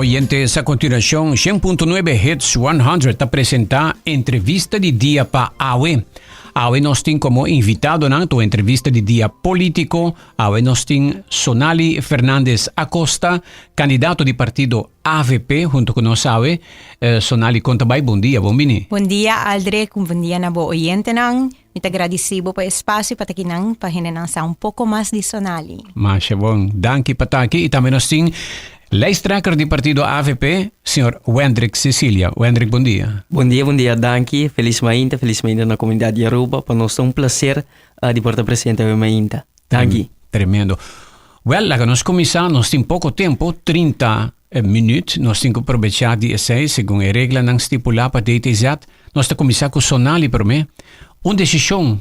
Oyentes, a continuación, 100.9 Hits 100 te presenta entrevista de día para Awe. Awe nos tiene como invitado en tu entrevista de día político. Awe nos tiene Sonali Fernández Acosta, candidato de partido AVP, junto con nos Awe. Sonali, conta bem, bom dia, bom bini. Bom dia, Aldrich, bom dia na bo oyente nang. Muito agradecido pelo espaço para que nang pahinenansa um pouco mais de Sonali. Mas bom, danke pataki. E também nós temos lijsttrekker do partido AVP, senhor Wendrik Cecilia. Wendrik, bom dia. Bom dia, danke. Felizmente na comunidade de Aruba. Para nós é um prazer de portar presente a Mainta. Danke. Tremendo. Well, lá que nós começamos, nós temos pouco tempo, 30 minutos. Nós temos que aproveitar de essay, segundo a regra não estipulada para DTZ. Nós temos que começar com Sonali para mim. Uma decisão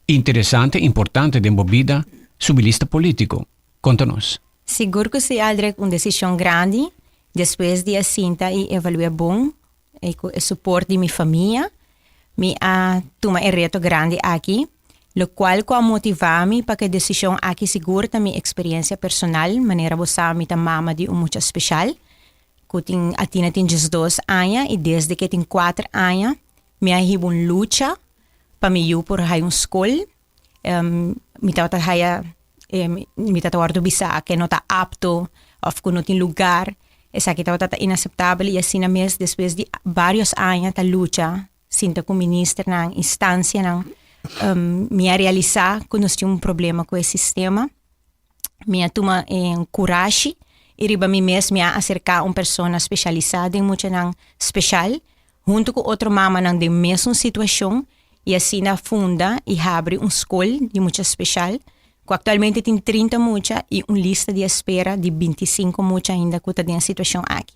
interessante, importante de movida sobre lista político. Conta-nos. Seguro que se Aldrich uma decisão grande, depois de assinta e evaluar bom, e com o suporte de minha família, me toma um reto grande aqui, o qual co motivar-me para que a decisão aqui segura da minha experiência personal, maneira você me mama de muito especial, que a Tina tem 12 anos e desde que tem 4 anos, me ha uma luta para me ir por uma escola, me tata bisa que não está apto ou que não tem lugar, essa que está inaceitável e assim mesmo depois de vários anos da luta, sinto que o ministro na instância não me realizar que nós temos problema com esse sistema, me toma coragem e riba me mesmo me acercar uma pessoa especializada em muito não especial, junto com outra mama não de mesma situação e assim na funda e abre uma escola de muito especial. Actualmente tem 30 mucha e uma lista de espera de 25 mucha ainda que está em situação aqui.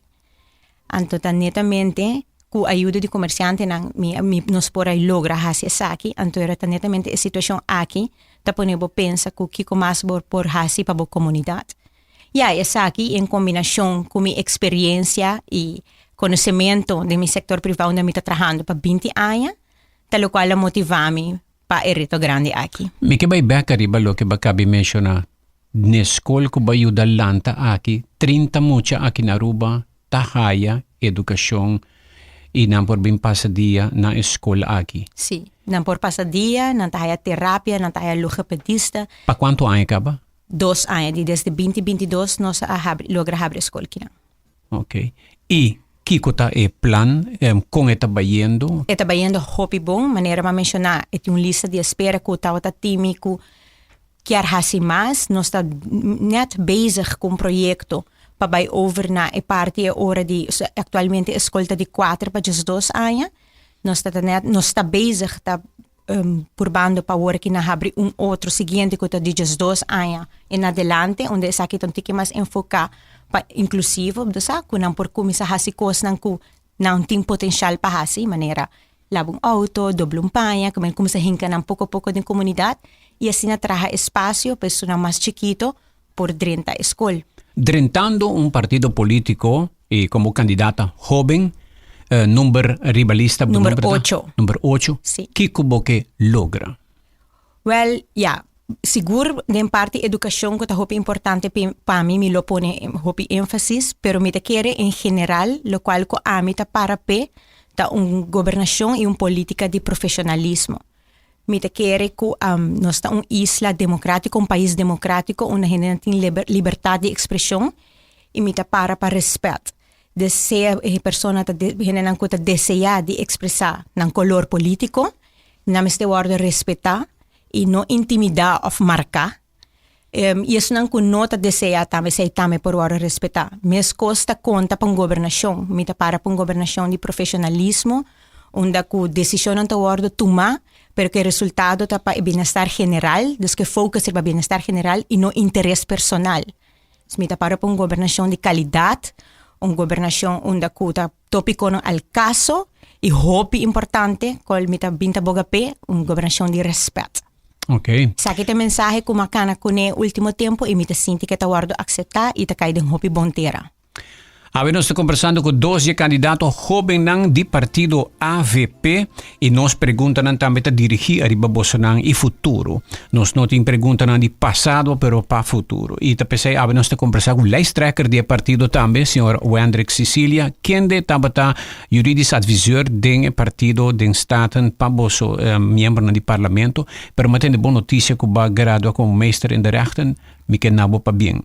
Então, netamente, com a ajuda de comerciante, nós podemos lograr fazer isso aqui. Então, netamente, a situação aqui, está podendo pensar que o que mais por fazer para a comunidade. E aí, isso aqui, em combinação com minha experiência e conhecimento do meu setor privado, onde eu estou trabalhando para 20 anos, tal qual motiva-me para o reto grande aqui. Me que vai bem arriba lo que bakabi menciona na escola que vai ajudar lanta aqui 30 mucha aqui na Aruba tahaya educação e não por bem passadia na escola aqui. Sim, não por passadia, não tahaya terapia, não tahaya logopedista. Pa quanto ano acaba? 2 anos, desde 2022 nós logra abrir a escola aqui. Ok. E Kiko tá plan com está bayendo? Está bayendo hobby bom, maneira para mencionar, é uma lista de espera que está tímico, quer fazer mais, nós está net bezig com um projeto para vai over na parte hora de atualmente escolta de 4 para 12 anos, nós está bezig tá purbando para hora que na abrir outro seguinte que está de 12 anos em adelante, onde essa aqui tem que mais enfocar para inclusivo, que não por começar a fazer coisas não tem potencial para fazer, maneira lavar auto, dobrar panha, que começa a hincar um pouco de comunidade e assim traga espaço para pessoas mais chiquito por dentro da escola. Drentando partido político e como candidata jovem, número rivalista, número 8. Número 8. Sim. Que que logra? Well, seguro, em parte, educação que é importante para mim, me lo pone ênfasis, pero me quer em geral, lo qual que a mim para da governação e política de profissionalismo. Me quer que nós está isla democrática, país democrático, onde a gente tem liberdade de expressão e me para respeito. Deseja a pessoa que deseja de expressar um color político, não se deve respeitar e não intimidar ou marcar. E isso não nota deseja também por respeitar. Mas costa conta para a governação, me para uma governação de profissionalismo, onde a decisão não está tomar, porque o resultado está para o bem-estar general, dus que foca para o bem-estar general e não interesse personal. Me para uma governação de qualidade, uma governação onde está tópico al caso e hobby importante, qual me binta bogapé, uma governação de respeito. Ok. Sa kita mensahe kung makana ko ne último tempo e me sinti que tá guardo aceitar e tá caído em hobby bontera. Nós estamos conversando com 12 candidatos jovens do partido AVP e nós perguntamos também a dirigir a Bolsonaro e futuro. Nós não temos perguntas de passado, mas para futuro. E também nós estamos conversando com o lijsttrekker do partido também, senhor Wendrik Sicilia, quem é também jurídico advisor do partido do Staten para bosso membro do parlamento, mas tem boa notícia que vai graduar como mestre em rechten, me que não para bem.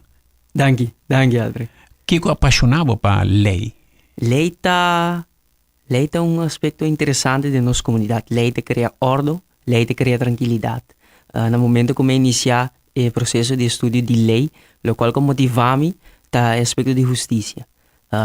Danke, Albrecht. Kiko apaixonado para lei. Lei tá um aspecto interessante da nossa comunidade. Lei te cria ordem, lei te cria tranquilidade. No momento que eu iniciar o processo de estudo de lei, o qual motiva-me tá o aspecto de justiça.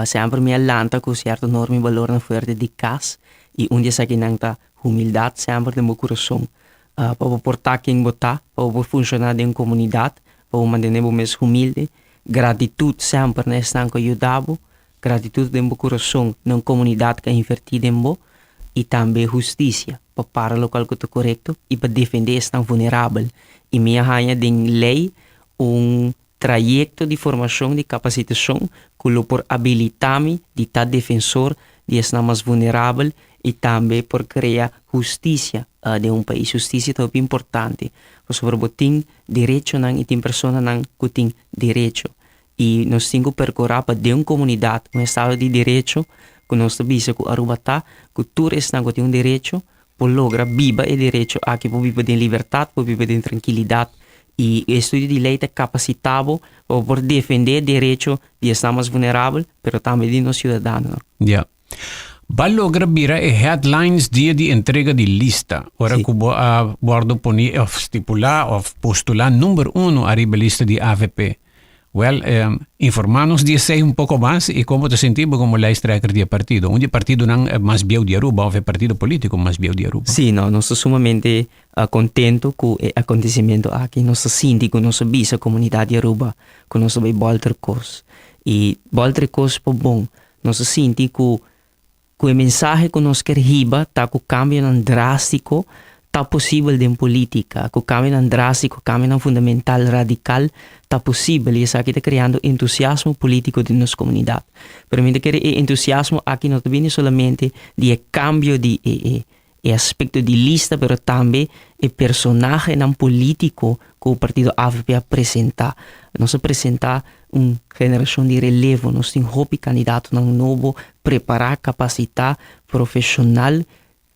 Sempre me alanta com certo norma e valor na forte de casa e onde essa que não tá humildade sempre no meu coração. Para portar quem botar, para funcionar em comunidade, para manter mais humilde. Gratitude sempre na estão que ajudava, gratitude do meu coração na comunidade que invertida em mo e também justiça para o local que é correto e para defender estão vulnerável. E minha rainha tem lei trajeto de formação de capacitação que lo por habilitar-me de estar defensor de estão mais vulnerável e também por criar justiça de país. Justiça é muito importante. Porque tem direito e tem pessoas que têm direito. E nós temos que percorrer para de uma comunidade, um estado de direito, que nós sabemos que Aruba está, que todos estão que têm direito, para lograr viver o direito aqui, para viver em liberdade, para viver em tranquilidade. E o estudo de lei é capacitado para defender o direito de estar mais vulnerável, mas também de nós cidadãos. Yeah. Vai lograr virar headlines dia de entrega de lista. Ora que bordo poni of estipular of postular número 1 arriba lista de AVP. Well, informarnos de sei un poco más y cómo te sentimos como lijsttrekker de partido. Un partido más viejo de Aruba o un partido político más viejo de Aruba. Sí, no, nós sumamente contentos com o acontecimento aqui. Nós síndico, nossa bisa comunidade de Aruba, com nosso bem Walter Kos. E Walter Kos é bom. Nós síndico que o mensagem que nós queremos está com o cambio drástico, está possível em política, com o cambio drástico, o cambio fundamental, radical, está possível. E isso aqui está criando entusiasmo político de nossa comunidade. Pero mim quer entusiasmo aqui não viene solamente de cambio de aspecto de lista, pero também o personagem político que o partido AVP apresenta. Nós apresentar uma geração de relevo, nós temos candidato novo, preparar, capacitar, profissional,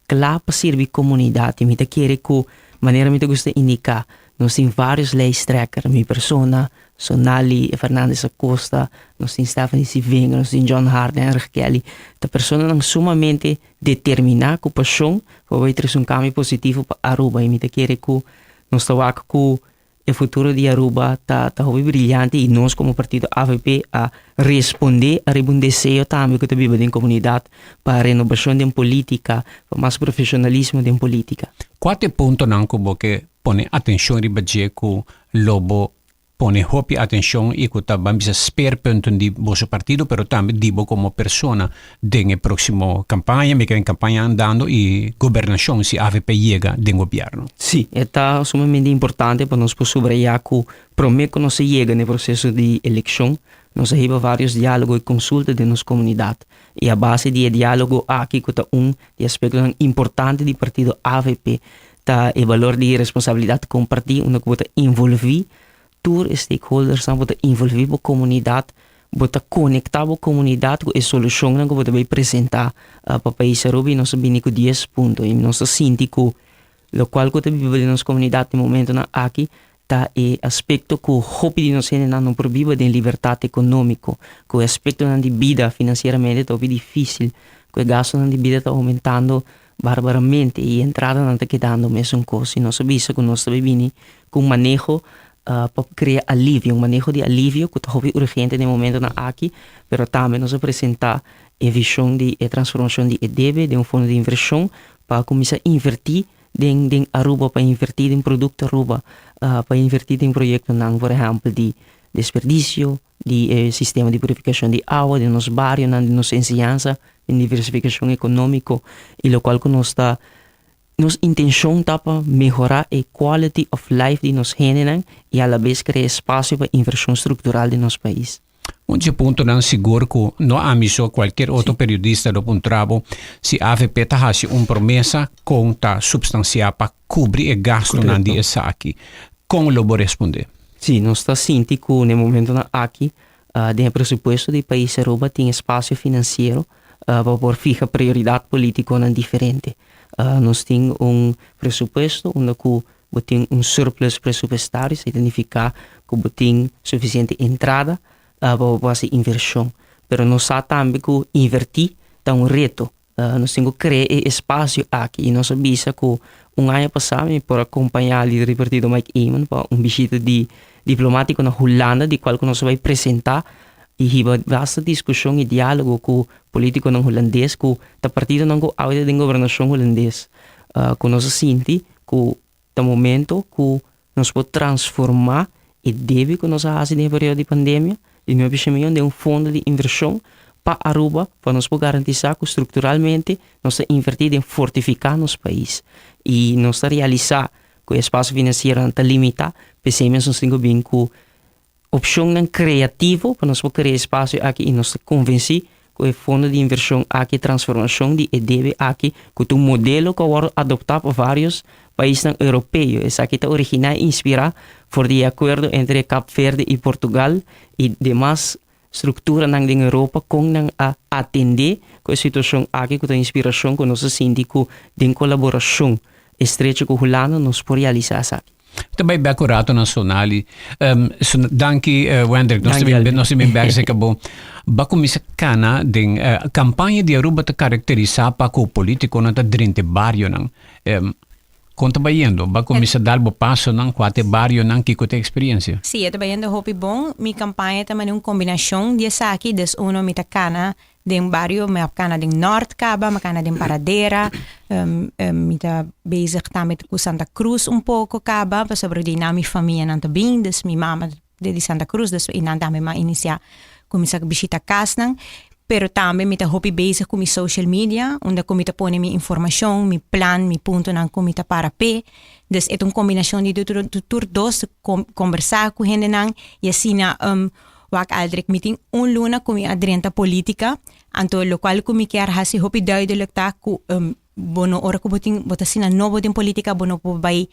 claro para servir comunidade. Me quer que maneira me gosta indicar. Nós temos vários lijsttrekkers, minha persona, Sonali Fernandes Acosta, nós temos Stephanie Sivenga, nós temos John Harden, Henry Kelly. A pessoa não sumamente determinada com paixão para trazer cambio positivo para Aruba. E me quer que nós estamos com o futuro de Aruba está brilhante e nós como partido AVP a responder a um desejo também que vive em comunidade para a renovação da política, para mais profissionalismo da política. Qual é o ponto que pone atenção e budget que lobo pone hopi atenção e que também bisa speerpunten di vosso partido, pero também dibo como persona den próximo campanha, me querem campanha andando e governação se AVP chega den governo. Sim, é sumamente importante para nós subrayar que prometo que nós chega no processo de eleição, nós temos vários diálogos e consultas de nossa comunidade. E a base de diálogo aqui que é de aspecto importante do partido AVP, tá o valor de responsabilidade compartilhada, onde que envolver todos stakeholders são para envolver a comunidade, para conectar a comunidade com a solução que você vai apresentar para o país Aruba. E nós sabemos que 10 pontos, e nós sentimos que o qual que vive na nossa comunidade no momento aqui, está o aspecto que o hobby de nós não provive de liberdade econômica, que o aspecto de vida financeiramente está difícil, que o gasto de vida está aumentando barbaramente e a entrada não está quedando mesmo coisa. E nós sabemos que nós estamos com um manejo para criar alívio, um manejo de alívio que é urgente no momento aqui, mas também nós apresentar a visão de transformação de EDB, de fundo de inversão, para começar a invertir em Aruba, para invertir em produto Aruba, para invertir em projetos, por exemplo, de desperdício, de sistema de purificação de água, de nos bairros, de nossa ensinança, de diversificação econômica, e o qual que nós está nossa intenção está para melhorar a quality of life de nossa gente e, à vez, criar espaço para inversão estrutural de nosso país. Onde ponto não seguro que não amiso qualquer outro periodista do Puntrabo se a AVP tá hasi promessa com tá substanciar para cobrir o gasto na dia aqui. Como lo vou responder? Sim, nós está sentindo que no momento na aqui, dentro do pressuposto do país Aruba tem espaço financeiro para por fija prioridade política não diferente. Nós temos pressuposto onde tem surplus pressupostário, significa que tem suficiente entrada para fazer inversão. Mas nós também que invertir é reto. Nós temos que criar espaço aqui e nós sabemos que ano passado, por acompanhar o líder do partido Mike Eamon para visita diplomático na Holanda, de qual nós vamos apresentar e basta discussão e diálogo com o político holandês, com o partido não aula de governação holandês. Que nós sentimos que no momento que nós podemos transformar e deve que nós fazemos no período de pandemia, e nós precisamos de fundo de inversão para Aruba, para nós garantizar que estruturalmente nós invertir em fortificar nosso país. E nós realizar que o espaço financeiro está limitado, pensamos nós temos bem que opção criativa para nós criar espaço aqui e nós convencer que o fundo de inversão aqui, transformação de EDB aqui, que o modelo que vai adoptar para vários países europeus. Esse aqui está original e inspirado por o acordo entre Cabo Verde e Portugal e demais estrutura na Europa com atender com a situação aqui, com a inspiração que nós sentimos de colaboração estreita com a Holanda, nós podemos realizar isso aqui. Também bem accurato nacional. Danke, Wendrik. Nós também bem se acabou. Baco misa cana den campanha de Aruba te caracteriza para que o político não está dentro do barrio não. Conta baiendo, baco misa dar bo passo não quate barrio não que tem experiência. Sim, eu baiendo hopi bom. Mi campanha também uma combinação de aqui, des uno mita cana den barrio, me cana den Norte Caba, me cana den Paradera, mita bezig também com Santa Cruz pouco Caba, para sobre de na mi família não tá bem, des mi mama de Santa Cruz, des inan também ma iniciar começar a visitar casa, pero também me tá hopi bezig com mi social media, onde comita pone mi informação, mi plan, mi ponto nan comita para p. Des é uma combinação de tudo dos conversar com gente nan e assim na wak aldrek meeting luna com mi adrenta política, anto lo qual com mi quer hasi hopi duidelijk ta ku bono ora ku botin na novo din politica bono po vai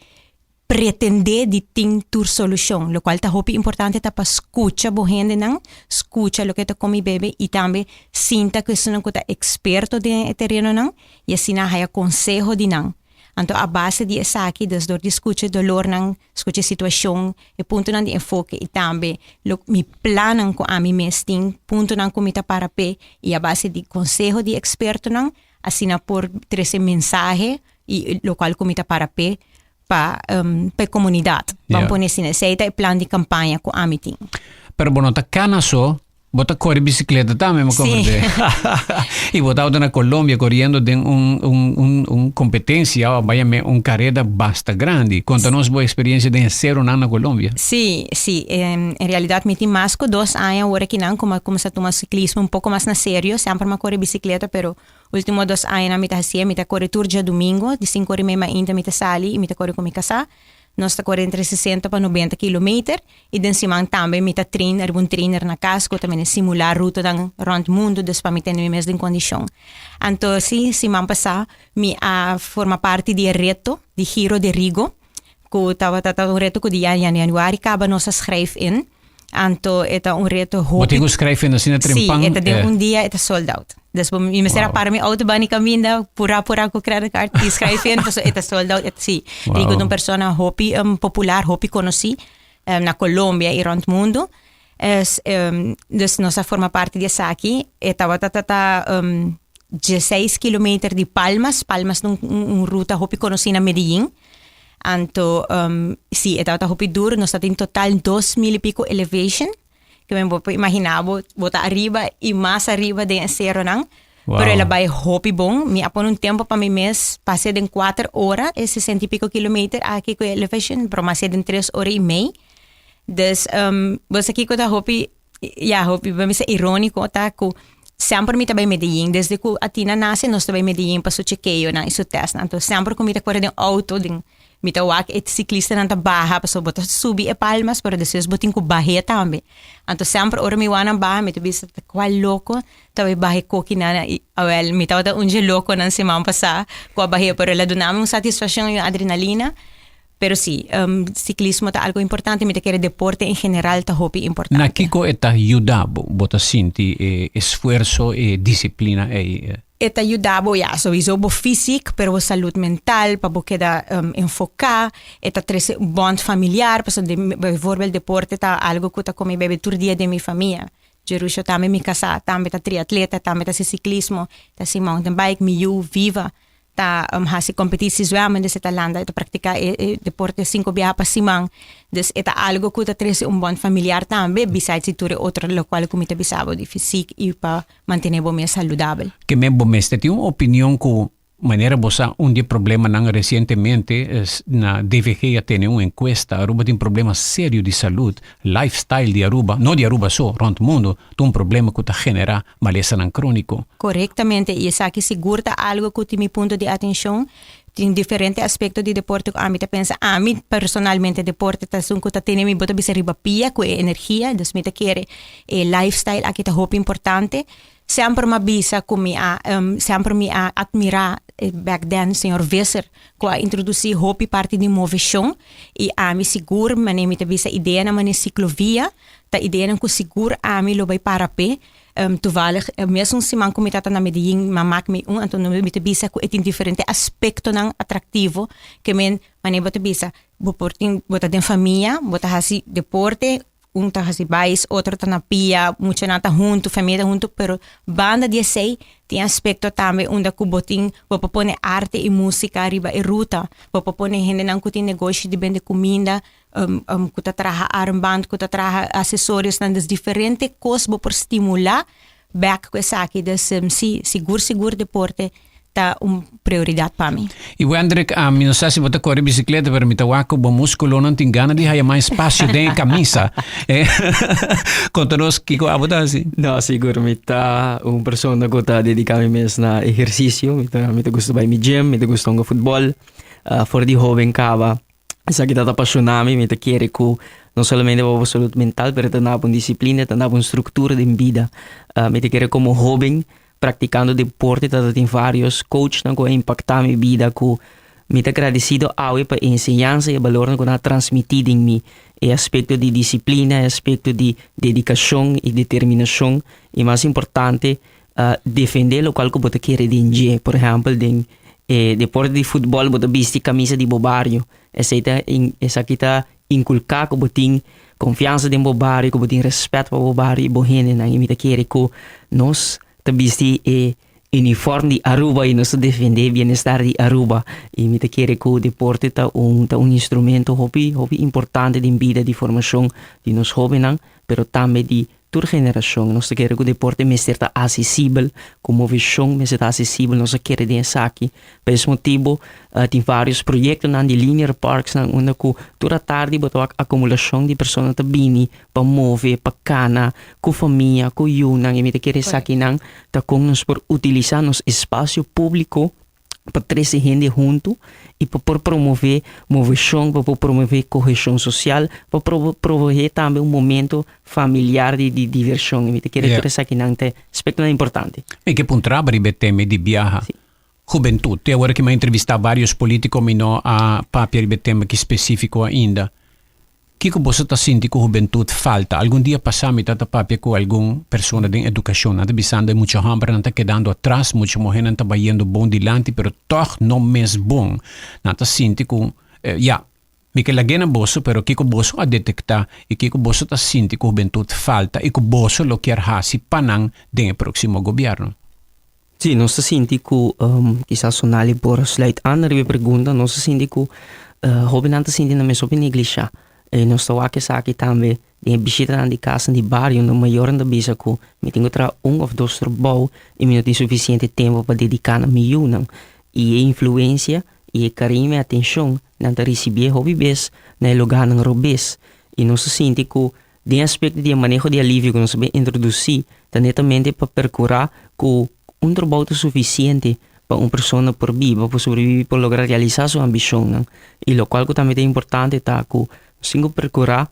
pretender de ter tur solução, lo qual tá hopi importante tá para escucha bo gente não, escucha lo que tá comi bebe e também sinta que isso não tá experto de terreno não, e assim na haya consejo de não. Anto a base de essa aqui, das dor de escucha dolor não, escucha situação, e ponto não de enfoque e também lo mi planan com a mi mesting, ponto não comita para p e a base de consejo de experto não, assim na por trazer mensagem e lo qual comita para p para a comunidade. Vamos pôr assim, aceita o plano de campanha com a meeting. Pero bueno, tá cana só, bota corre bicicleta também, me compreende? E botado na Colômbia correndo de competência, vaya carreira basta grande. Conta-nos boa experiência de ser na Colômbia. Sim, em realidade me tem mais que 2 anos agora que não, como a tomar ciclismo pouco mais na sério, sempre me corre bicicleta, pero último 2 anos me tá assim, me tá corre tour dia domingo, de 5h30 ainda me tá sali e me tá corre com mi casa. Nós está correndo entre 60 para 90 km e den simang também me tá trainer na casa, que também simular ruta dan rond mundo, des para me ter na mesma condição. Então, sim, simang passar, me forma parte de reto, de Giro de Rigo, que tava reto que dia januari acaba nós schrijf in. Então, é reto hopi. Você escreve assim na trempang? Sim, é dia é sold out. Dus me será para mi autobahn e caminho, pura com credit card, e escreve in, então é sold out. Sim, digo de uma pessoa hopi popular, hopi conheci na Colômbia e rond mundo. Dus nós forma parte dessa aqui, estava 16 km de Palmas ruta hopi conheci na Medellín. Então, sim, estava hopi duro, nós tem total 2,000 e pico elevation, que me puedo imaginar, botar arriba e mais arriba de zero, não? Wow. Pero ela vai hopi bom, me apon tempo para mi mês, passei de 4 horas, e 60 e pico km aqui com elevation, pero mais de 3 horas e meia. Dus, você aqui com a hopi, hopi, vai ser irônico, tá? Sempre me também Medellín, desde que a Tina nasce, nós também Medellín para o chequeio, na isso teste, então sempre comigo com o auto, mitawak et ciclista nanta baha paso bota subi e palmas pero depois botin ko bahe tambe. Anto sempre ora mi wana baha mi bisa qual loco tawe bahe koki na awel mitawata unje loco nan semana passa ko bahe pero la donamos satisfação e adrenalina. Pero sí, ciclismo ta algo importante, mi te quiere deporte en general ta hopi importante. Na kiko eta ayudabo, bota sinti esfuerzo e disciplina Eta ayudabo ya, sowieso bo físico, pero bo salud mental, pa bo queda enfocar, eta trece bond familiar, paso bijvoorbeeld deporte ta algo que ta come bebe tur dia de mi familia. Jerusha tambe mi casa, tambe ta triatleta, tambe ta ciclismo, ta si mountain bike, mi viva. Ta hasi competities zwemmen, dus eta landa, eta practica deporte 5 biha pa simang. Dus eta algo que ta trece bond familiar tambe, besides iture otro lo cual kumita bisabo di físico y pa mantenebo me saludable. Que me bomeste, ti una opinión ku maneira bosa un dia problema nang recentemente na DVG tiene una encuesta Aruba tem problema sério de saúde lifestyle de Aruba não de Aruba só rond mundo tem problema que genera malestar crônico correctamente e essa aqui segura algo que tem mi ponto de atenção tem diferente aspecto de deporte que a mim pensa a mim personalmente deporte tá sun que tá tem mi bota bisa riba pia com energia dus me te quer lifestyle aqui tá hope importante sempre me bisa como sempre me admirar back then senhor Visser que a introduzir hope parte de movição e a mim seguro mas me te bisa ideia na mane ciclovia ta ideia na que seguro a mim lo vai para pé toevallig mesmo se man como tá na Medellín mamak me então não me te bisa que tem diferente aspecto não atrativo que men mane bota bisa bota de família bota assim deporte tá assim bais outro tá na pia muita nata junto família junto pero banda de sei tem aspecto também onde que botin vou pôr arte e música arriba e ruta vou pôr gente não que tem negócio de vender comida que tá traga armband que tá traga acessórios não das diferentes coisas vou por estimular back com essa aqui das seguro deporte tá prioridade para mim. E o André, não sei se você corre bicicleta, mas me tawa ko músculo não tem gana de ter mais espaço dentro da camisa. Conta-nos que a botar assim. Não, seguro, me tá uma pessoa que tá dedicada mesmo na exercício, me tá gosto de gym, me tá gosto de futebol, for de jovem cava. Essa que tá apaixonado, me tá querer que não somente a saúde mental, mas também a disciplina, também a estrutura de vida. Me tá querer como jovem practicando deporte, tem vários coaches que impactam minha vida, que me agradecido ao para a ensinança e o valor que eu transmitido em mim. É aspecto de disciplina, aspecto de dedicação e determinação. E mais importante, defender o qual que você quer de por exemplo, deporte de futebol, você veste camisa de bobario. Essa aqui está inculcar que você tem confiança em bobario, que você tem respeito para bobario, e você me quer que nós visti uniforme de Aruba e nós defender bem-estar de Aruba e me te quer que o deporte tá um instrumento hobby importante de vida de formação de nós jovens, pero também de toda geração. Nós queremos que o deporte me seja acessível, como visão me seja acessível, nós queremos aqui. Por esse motivo, tem vários projetos de linear parks, onde toda tarde botou acumulação de pessoas que vêm para mover, para cana, com família, com yunang, e me queremos aqui, tá com nós por utilizar nosso espaço público para trazer gente junto e para promover movição, para promover correção social, para promover também momento familiar de diversão. E que é aqui não é aspecto importante. E que um trabalho beteme de viaja. Juventude. Agora que me entrevistar vários políticos, mas não a papel beteme que específico ainda. Que você está sentindo que a juventude falta? Algum dia passamos e está papel com alguma pessoa de educação, não está pensando muito hambre, não está quedando atrás, muito morrer, não está indo bom dilante, pero toch não mesmo bom. Não está sentindo que, me que lagay na boso, pero que boso a detectar e que boso está sentindo que a juventude falta e que boso lo quer hasi panang do próximo governo. Sim, nós sentimos que, quizás sonali por slide an, a pergunta, nós sentimos que jovem não está sentindo na mesma igreja. E nós estamos aqui também, de visita de casa de bairro, no maior da bisa que me tenho tra ou dois trabalhos e me não tem suficiente tempo para dedicar a mim, não. E a influência e a carinho e atenção não está receber hobby bes na lugar não robes. E nós sentimos que de aspecto de manejo de alívio que nós vamos introduzir, está netamente para percurar que trabalho suficiente para uma pessoa por viva, para sobreviver, para lograr realizar sua ambição, não? E lo qual também é importante tá que singo procurar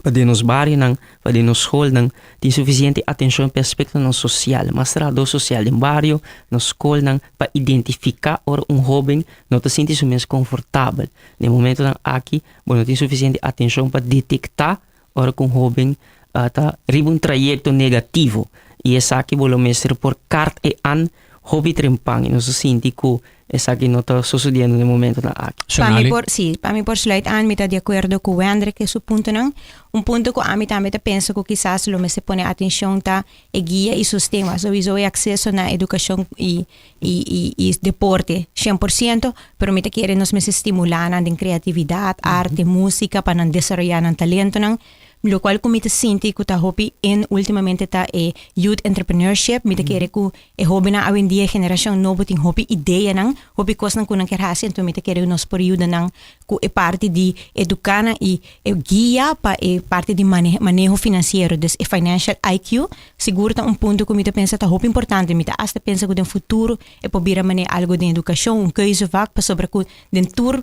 para de nos bairros, não, para de nos escola, não, tem suficiente atenção para aspecto não social, mas trado social em bairro, na escola, não, para identificar ora jovem não te sente mais confortável. No momento não aqui, não tem suficiente atenção para detectar ora que jovem tá riba trajeto negativo. E essa aqui vou mestre por carta e an hobby trempang, não se sente que essa aqui não está sucedendo no momento na aqui. Para mim por sluit aan met de acordo com o André que su punto não, punto que a mim também penso que quizás lo me se pone atenção tá e guia e sistema, sowieso e acesso na educação e deporte 100%, pero me te querem nos me se estimular na criatividade, arte, música para desarrollar nan talento não. Lo cual ko mita sinti ko ta hopi in ultimamente ta youth entrepreneurship mita kere ko hobi na awin dia generasyon novo ting hopi ideia nang hopi kos nang kunang kerhasi ento mita kere nos período nang ko parte di educana e guia pa parte di manejo financiero des financial IQ siguro ta punto ko mita pensa ta hopi importante mita hasta pensa ko den futuro pobira mane algo de educação keuzevak pa sobre ko den tour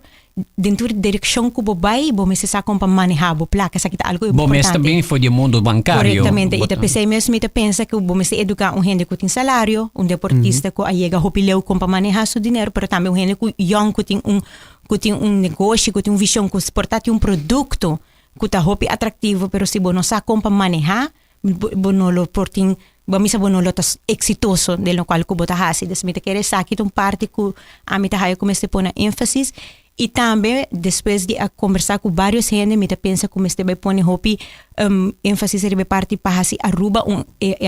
direção que bobai me se saca para manejar bo placa sa kita algo importante. Bom, também foi do mundo bancário. Corretamente. E pensei mesmo me pensa que bom se educar gente que tem salário, deportista que aí hopileu com para manejar seu dinheiro, pero também gente que young que tem negócio, que tem visão que exportar produto que tá hopi atrativo, pero se não sabe como para manejar, não lo portin Bamisa bonolo tas exitoso de lo qual kubo tahasi. Des mita querer sakit parte que a mita hayo comece pôr ênfasis e também depois de conversar com vários gente mita pensa como este vai pôr hopi ênfasis de parte para hasi aruba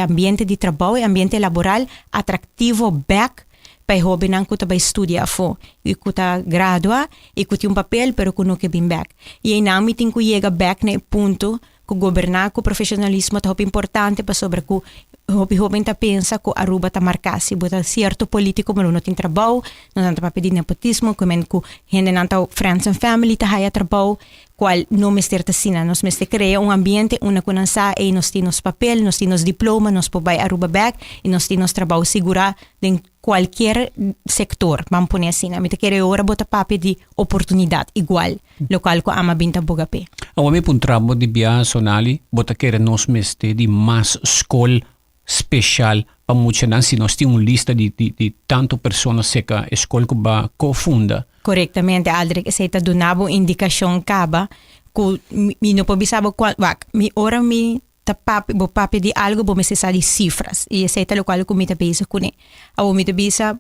ambiente de trabalho, ambiente laboral atrativo back para hobby nang kuta vai estudiar fo e kuta gradua e kuti papel pero kuno que bem back e aí não me tem que chegar back na ponto que governar com profissionalismo tá importante para sobre que jovem tá pensa que Aruba tá marcasi bota certo político mas não tem trabalho não tá para pedir nepotismo como que gente não tá friends and family tá haya trabalho qual não mestre tá sina nós mestre cria ambiente uma conança e nós temos papel nós temos diploma nós pobai Aruba back e nós temos trabalho segura em qualquer sector vamos pôr assim a mim te querer ora bota papel de oportunidade igual local com ama binta bogape o me pun trabalho de bia sonali bota querer nós mestre de mais escola special para muitos não se nós temos lista de tanto pessoas que a escola que vai cofunda. Corretamente, Aldrich, se está donando indicação caba que mi não pode saber qual mi ora mi ta papi de algo bo me se de cifras e se está local que mi ta bisa kune. A mi ta bisa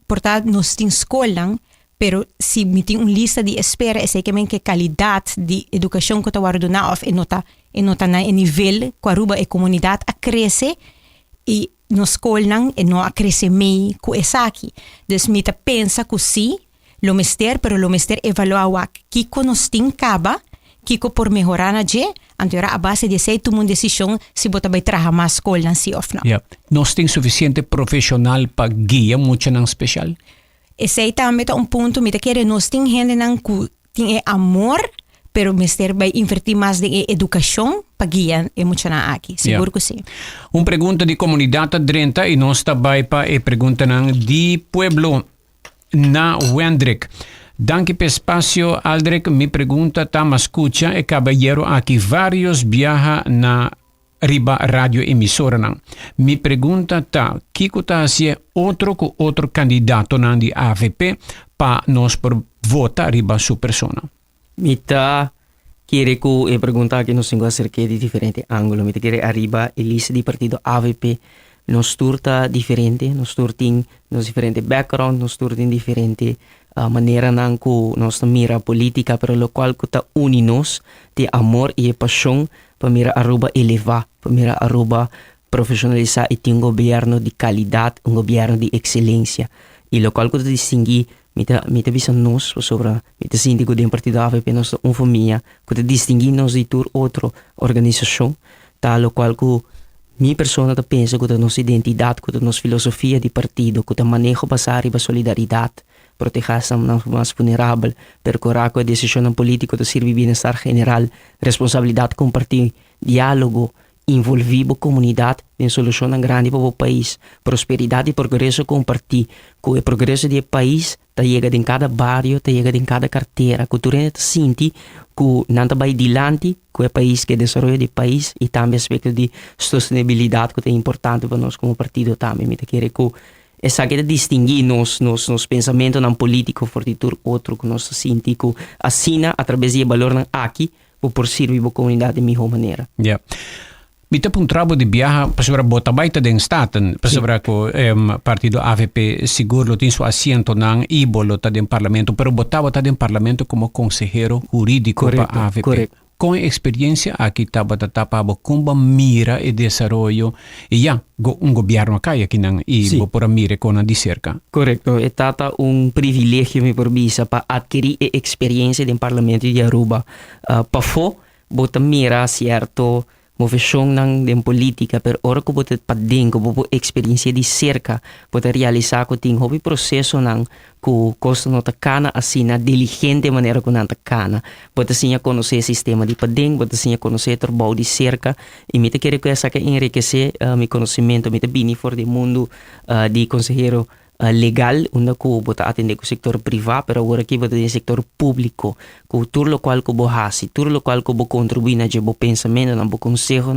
portanto nós temos escola pero se mi tem lista de espera é que a qualidade de educação que está guardando e nota na nível que Aruba e comunidade a cresce e no escola não a crescer mais com essa aqui. Então, me pensa que sim, lo mester, pero lo mester evaluar que nós tem caba, que por melhorar na je, então a base de ser tomar uma decisão se bota vai trabalhar mais escola se ou não. Yeah. Nós tem suficiente profissional para guiar muito não especial. Esse aí também é ponto, me quer nós tem gente que tem amor, pero mester vai invertir mais de educação para guiar emocional aqui, seguro que sim. Pergunta de comunidade Drenta e nós também para pergunta de pueblo na Wendrick. Danke per espacio, Aldrich. Mi pregunta tam escucha e caballero aqui vários viaja na riba radio emisora nang. Mi pregunta ta kiko ta si outro candidato nang di AVP pa nos por vota riba su persona. Mita quiere que pergunta que nos tengo acerca de diferente ángulo. Mita quiere arriba el lista di partido AVP. Nos turta diferente, nos turtin nos diferente background, nos turtin diferente manera nang ku nos mira política, pero lo cual ku ta uninos de amor y pasión para mira Aruba elevar, para mira Aruba profesionalizar y un gobierno de calidad, un gobierno de excelencia. Y lo cual ku ta distingui mita bisa nos sobre mita síndico de un partido AVP nos un família, ku ta distingui nos de tur outra organização, tal lo cual ku mi persona ta pensa que a nossa identidade, que a nossa filosofia de partido, que o manejo passar e a solidariedade, proteger as mais vulneráveis, percorrer com a decisão política de servir bem-estar geral, responsabilidade compartir, diálogo envolver a comunidade em solução grande para o país. Prosperidade e progresso compartir. Com o progresso do país, está chegando em cada bairro, está chegando em cada carteira. Que tu realmente sente que não está vai adiante com o país, que é o desenvolvimento do país e também aspecto de sustentabilidade que é importante para nós como partido também. Me querer que essa que distinguir nos pensamentos não político fortitur outro que nós sente que assina através de valor aqui por servir a comunidade de melhor maneira. Yeah. Mita pun trabalho de viaja para bota baita den staten para ko partido AVP seguro tem seu assento nang ibolo ta den parlamento pero botava ta den parlamento como consejero jurídico para AVP. Correcto. Com experiência aqui estava tapaba como mira e desenvolvimento e já governo aqui nang ibo por mira com a de cerca. Correcto, é tata privilégio me por visa para adquirir a experiência do parlamento de Aruba. Para fo bota mira certo movição ng política, pero ora ko botet pading ko bo experiência de cerca, botet realizar ko ting hobby processo nang ko costo no takana asina diligente maneira ko nang takana. Botet sinya conhecer sistema de pading, botet sinya conhecer trabalho de cerca, e me te querer ko essa que enriquecer mi conhecimento, me te bini for de mundo de consejero legal, onde ko bota atender com o setor privado, pero agora aqui bota no setor público, com tudo o qual ko bo hasi, tudo o qual ko bo contribuir na bo pensamento, na bo consejo,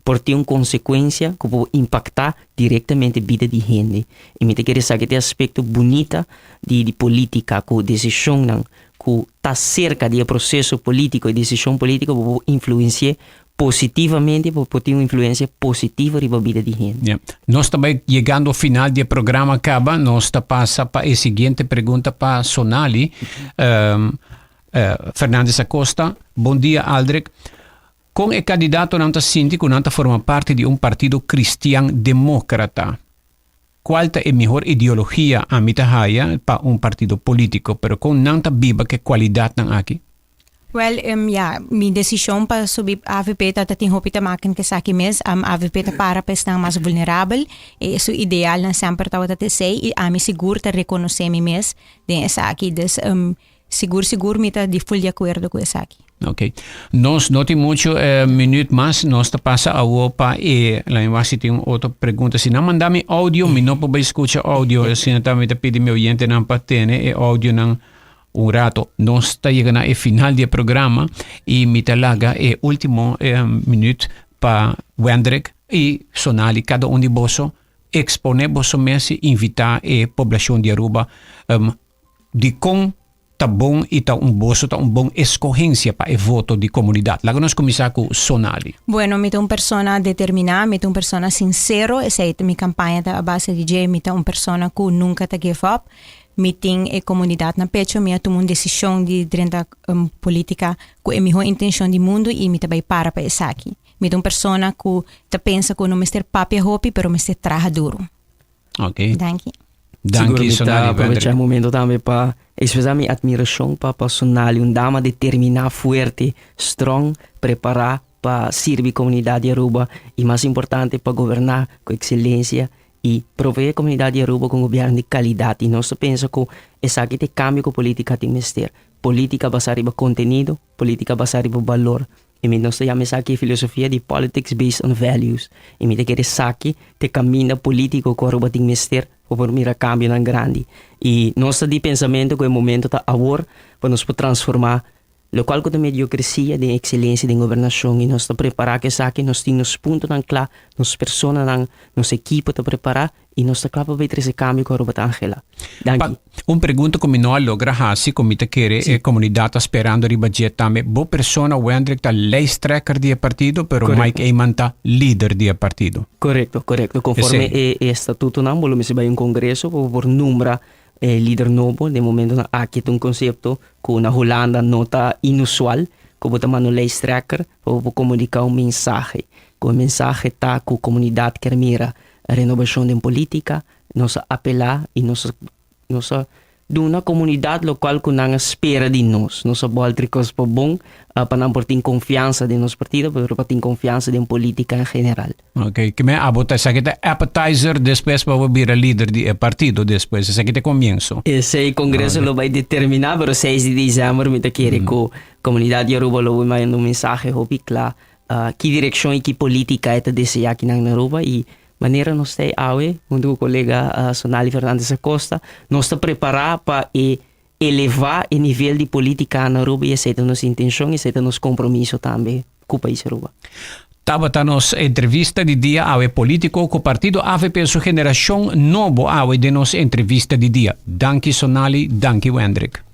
por ter uma consequência que bo impactar diretamente a vida de gente. E me te querer saber esse aspecto bonita de política, com decisão, que está cerca do processo político e decisão política, bo influenciar positivamente por ter uma influência positiva na vida de gente. Yeah. Nós também chegando ao final do programa acaba, nós passa para a seguinte pergunta para Sonali. Fernandes Acosta, bom dia Aldrich. Com o candidato não está síndico, não está forma parte de partido cristiano-demócrata. Qual é a melhor ideologia a mitahaya para partido político, pero com não está viva que qualidade não aqui? Well, minha decisão para subir a AVP tá tem hopi ta maken que sa mes AVP ta para pessoas mais vulnerável e isso ideal na sempre tá te sei e a mi seguro ta reconhecer mi mes de essa aqui des seguro mi ta de full de acordo com essa aqui. Ok. Nós não temos muito minuto mais, nós te passa a opa e lá embaixo tem outra pergunta. Se não mandar me áudio, me não pode escutar áudio, se não também te pede meu oyente não para ter e áudio não rato. Nós está chegando ao final do programa e me talaga o último minuto para Wendrick e Sonali, cada de vós exponer vos mesmo invitar a população de Aruba de com tá bom e tá bolso tá bom escorrência para o voto de comunidade. Lá nós começar com Sonali. Bueno, me uma pessoa determinada, me uma pessoa sincero, essa é minha campanha da base de J, me uma pessoa que nunca tá give up. Meeting a comunidade na pecho, me tomou uma decisão de dentro política com a melhor intenção do mundo e me também para essa aqui. Me uma pessoa que tá pensa que não mestre papel hopi, pero mestre trabalha duro. Ok. Danke. Danke, Sonali. Aproveitar o momento também para expressar minha admiração para Sonali, uma dama determinada, forte, strong, preparada para servir a comunidade de Aruba e mais importante para governar com excelência e prover a comunidade de Aruba com um governo de qualidade. E nós pensamos que essa aqui é cambio que a política tem que ter. Política baseada em conteúdo, política baseada em valor. E nós chamamos aqui a filosofia de politics based on values. E me quer aqui te caminho político que a Aruba tem que ter para mirar cambio na grande. E nós de pensamento que o momento está agora para nos transformar lo qual com a mediocracia de excelência de governação e nós está preparar que aqui nós temos pontos nan claro, nos pessoas nan nos equipo está preparar e nós está claro para esse cambio que a Aruba Angela. Danke. Pergunta como não logra hasi como te quer a comunidade esperando ribajet também. Bo persona Wendrick tá lijsttrekker de partido, pero Mike Eyman tá líder de partido. Correcto. Conforme o estatuto não, bolo me se vai congresso por número líder novo, de momento aqui tem conceito que na Holanda não está inusual, que bota mano lijsttrekker para comunicar mensagem. Que o mensagem está com a comunidade que mira a renovação da política, nós apelar e nós de uma comunidade local que não espera de nós. Nós boltricos para bom, para não ter confiança de nosso partido, para ter confiança em política em geral. Ok, que me abota essa que é appetizer, depois para vir a líder do partido, depois essa que é começo. Esse congresso lo vai determinar, pero 6 de dezembro me te quer que a comunidade de Aruba lo vai mandar mensagem, hopi claro, que direção e que política é desejar aqui na Europa e maneira nós temos awe, junto com o colega Sonali Fernandes Acosta, nós está preparar para elevar o nível de política na Europa e essa é a nossa intenção e essa é o nosso compromisso também com o país Europa. Tabata nos entrevista di dia awe politico co partido AVP su generación novo awe de nos entrevista di dia. Danki Sonali, danki Wendrik.